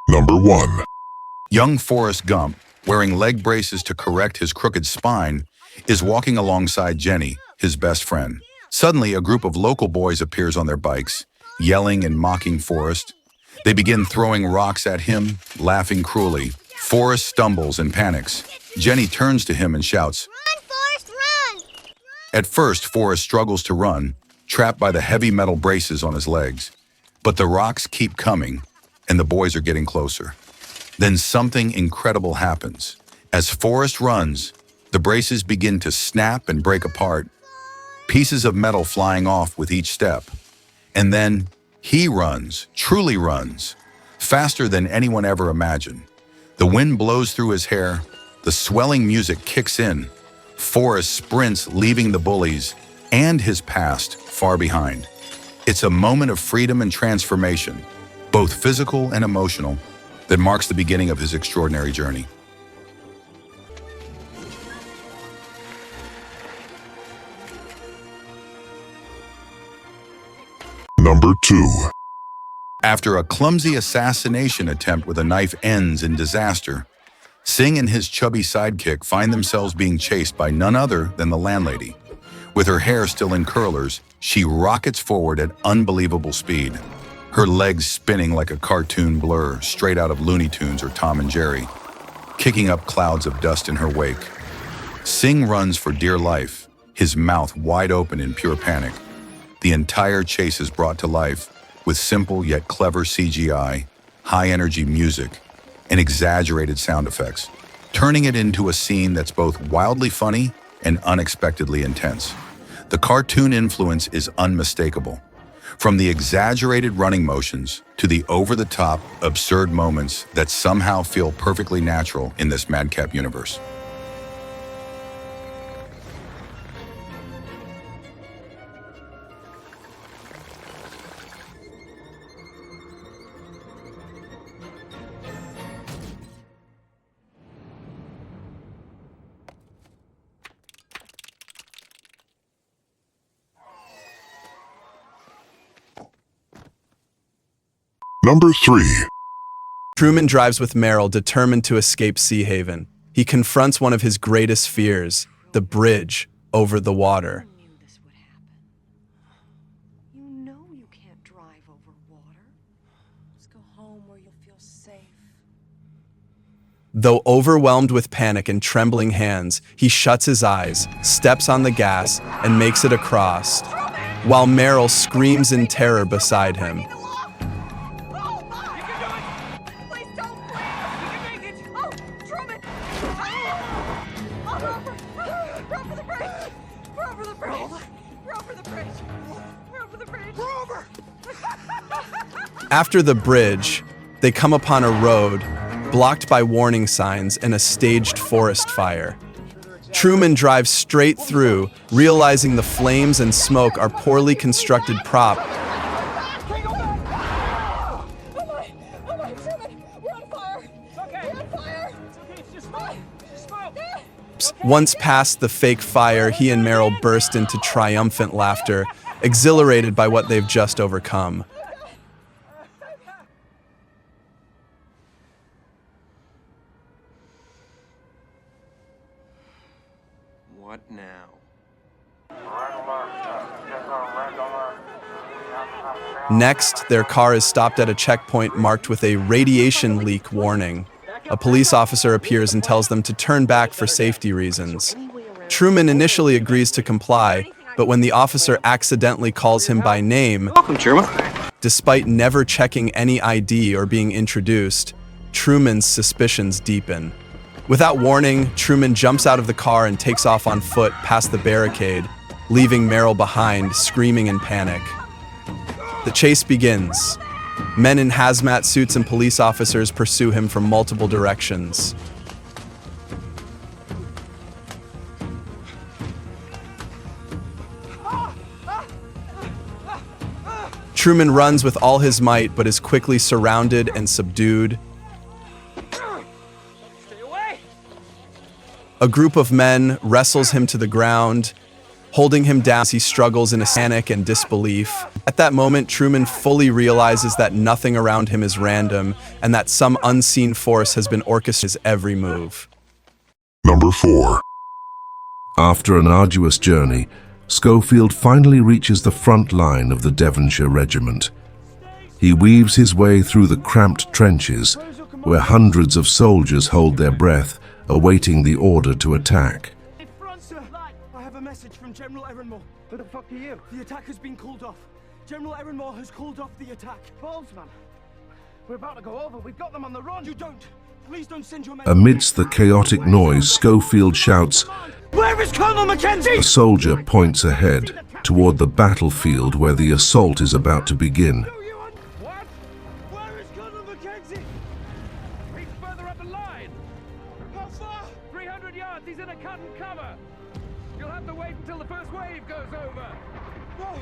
Number 1. Young Forrest Gump, wearing leg braces to correct his crooked spine, is walking alongside Jenny, his best friend. Suddenly, a group of local boys appears on their bikes, yelling and mocking Forrest. They begin throwing rocks at him, laughing cruelly. Forrest stumbles and panics. Jenny turns to him and shouts, "Run, Forrest, run!" At first, Forrest struggles to run, trapped by the heavy metal braces on his legs. But the rocks keep coming, and the boys are getting closer. Then something incredible happens. As Forrest runs, the braces begin to snap and break apart, pieces of metal flying off with each step. And then he runs, truly runs, faster than anyone ever imagined. The wind blows through his hair, the swelling music kicks in. Forrest sprints, leaving the bullies and his past far behind. It's a moment of freedom and transformation, both physical and emotional, that marks the beginning of his extraordinary journey. Number 2. After a clumsy assassination attempt with a knife ends in disaster, Singh and his chubby sidekick find themselves being chased by none other than the landlady. With her hair still in curlers, she rockets forward at unbelievable speed, her legs spinning like a cartoon blur straight out of Looney Tunes or Tom and Jerry, kicking up clouds of dust in her wake. Singh runs for dear life, his mouth wide open in pure panic. The entire chase is brought to life with simple yet clever CGI, high-energy music, and exaggerated sound effects, turning it into a scene that's both wildly funny and unexpectedly intense. The cartoon influence is unmistakable. From the exaggerated running motions to the over-the-top, absurd moments that somehow feel perfectly natural in this madcap universe. Number 3. Truman drives with Meryl, determined to escape Sea Haven. He confronts one of his greatest fears, the bridge over the water. You knew this would happen. You know you can't drive over water. Let's go home where you'll feel safe. Though overwhelmed with panic and trembling hands, he shuts his eyes, steps on the gas, and makes it across, while Meryl screams in terror beside him. After the bridge, they come upon a road blocked by warning signs and a staged forest fire. Truman drives straight through, realizing the flames and smoke are poorly constructed props. Once past the fake fire, he and Meryl burst into triumphant laughter, exhilarated by what they've just overcome. What now? Next, their car is stopped at a checkpoint marked with a radiation leak warning. A police officer appears and tells them to turn back for safety reasons. Truman initially agrees to comply, but when the officer accidentally calls him by name, Welcome, Chairman. despite never checking any ID or being introduced, Truman's suspicions deepen. Without warning, Truman jumps out of the car and takes off on foot past the barricade, leaving Meryl behind, screaming in panic. The chase begins. Men in hazmat suits and police officers pursue him from multiple directions. Truman runs with all his might, but is quickly surrounded and subdued. A group of men wrestles him to the ground, holding him down as he struggles in a panic and disbelief. At that moment, Truman fully realizes that nothing around him is random and that some unseen force has been orchestrating his every move. Number 4. After an arduous journey, Schofield finally reaches the front line of the Devonshire Regiment. He weaves his way through the cramped trenches, where hundreds of soldiers hold their breath, awaiting the order to attack. I have a message from General Ehrenmoor. Who the fuck are you? The attack has been called off. General Ehrenmoor has called off the attack. Boltzmann, we're about to go over. We've got them on the run. You don't. Please don't send your men. Amidst the chaotic noise, Schofield shouts, Where is Colonel Mackenzie? a soldier points ahead, toward the battlefield where the assault is about to begin. What? Where is Colonel Mackenzie? He's further up the line. How far? 300 yards. He's in a cut and cover. You'll have to wait until the first wave goes over. No.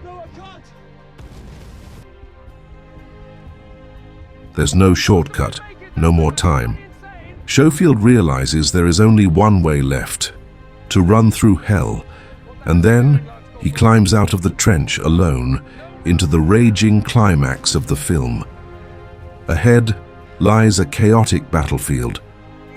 No, I can't. There's no shortcut, no more time. Schofield realizes there is only one way left, to run through hell, and then he climbs out of the trench alone into the raging climax of the film. Ahead lies a chaotic battlefield,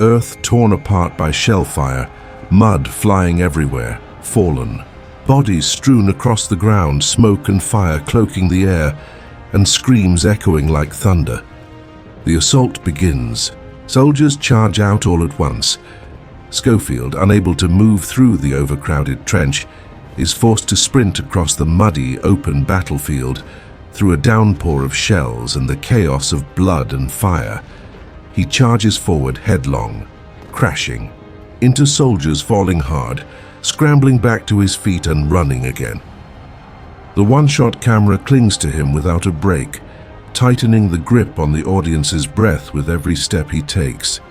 earth torn apart by shell fire, mud flying everywhere, fallen, bodies strewn across the ground, smoke and fire cloaking the air, and screams echoing like thunder. The assault begins. Soldiers charge out all at once. Schofield, unable to move through the overcrowded trench, is forced to sprint across the muddy, open battlefield through a downpour of shells and the chaos of blood and fire. He charges forward headlong, crashing, into soldiers falling hard, scrambling back to his feet and running again. The one-shot camera clings to him without a break, tightening the grip on the audience's breath with every step he takes.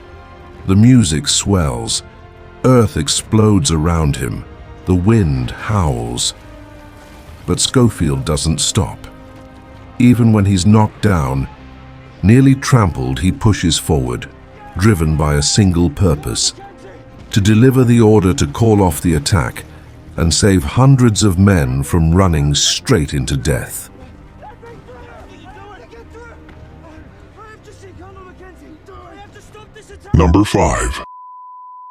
The music swells. Earth explodes around him. The wind howls. But Schofield doesn't stop. Even when he's knocked down, nearly trampled, he pushes forward, driven by a single purpose: to deliver the order to call off the attack and save hundreds of men from running straight into death. Number 5.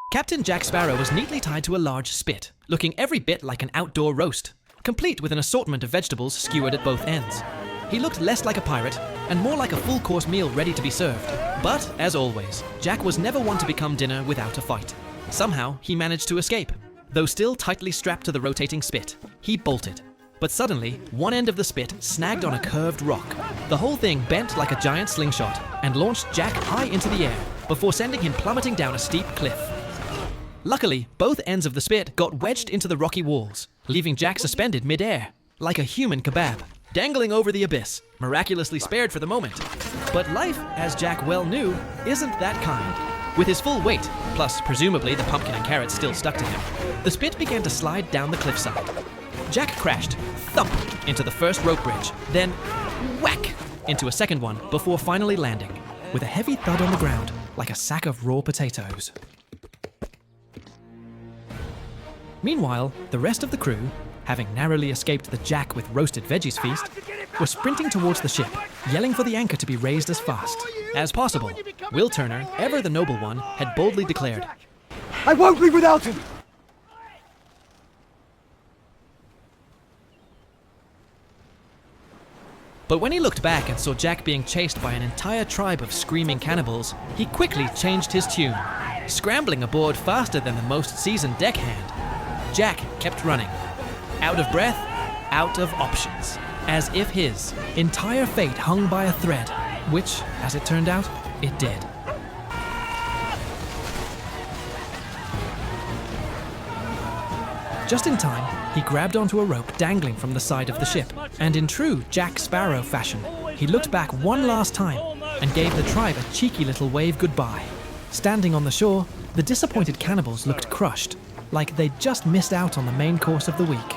Captain Jack Sparrow was neatly tied to a large spit, looking every bit like an outdoor roast, complete with an assortment of vegetables skewered at both ends. He looked less like a pirate and more like a full-course meal ready to be served. But, as always, Jack was never one to become dinner without a fight. Somehow, he managed to escape. Though still tightly strapped to the rotating spit, he bolted. But suddenly, one end of the spit snagged on a curved rock. The whole thing bent like a giant slingshot and launched Jack high into the air before sending him plummeting down a steep cliff. Luckily, both ends of the spit got wedged into the rocky walls, leaving Jack suspended mid-air, like a human kebab, dangling over the abyss, miraculously spared for the moment. But life, as Jack well knew, isn't that kind. With his full weight, plus presumably the pumpkin and carrots still stuck to him, the spit began to slide down the cliffside. Jack crashed, thump, into the first rope bridge, then whack into a second one before finally landing, with a heavy thud on the ground, like a sack of raw potatoes. Meanwhile, the rest of the crew, having narrowly escaped the Jack with roasted veggies feast, were sprinting towards the ship, yelling for the anchor to be raised as fast as possible. Will Turner, ever the noble one, had boldly declared, I won't leave without him! But when he looked back and saw Jack being chased by an entire tribe of screaming cannibals, he quickly changed his tune, scrambling aboard faster than the most seasoned deckhand. Jack kept running, out of breath, out of options, as if his entire fate hung by a thread, which, as it turned out, it did. Just in time, he grabbed onto a rope dangling from the side of the ship, and in true Jack Sparrow fashion, he looked back one last time and gave the tribe a cheeky little wave goodbye. Standing on the shore, the disappointed cannibals looked crushed, like they'd just missed out on the main course of the week.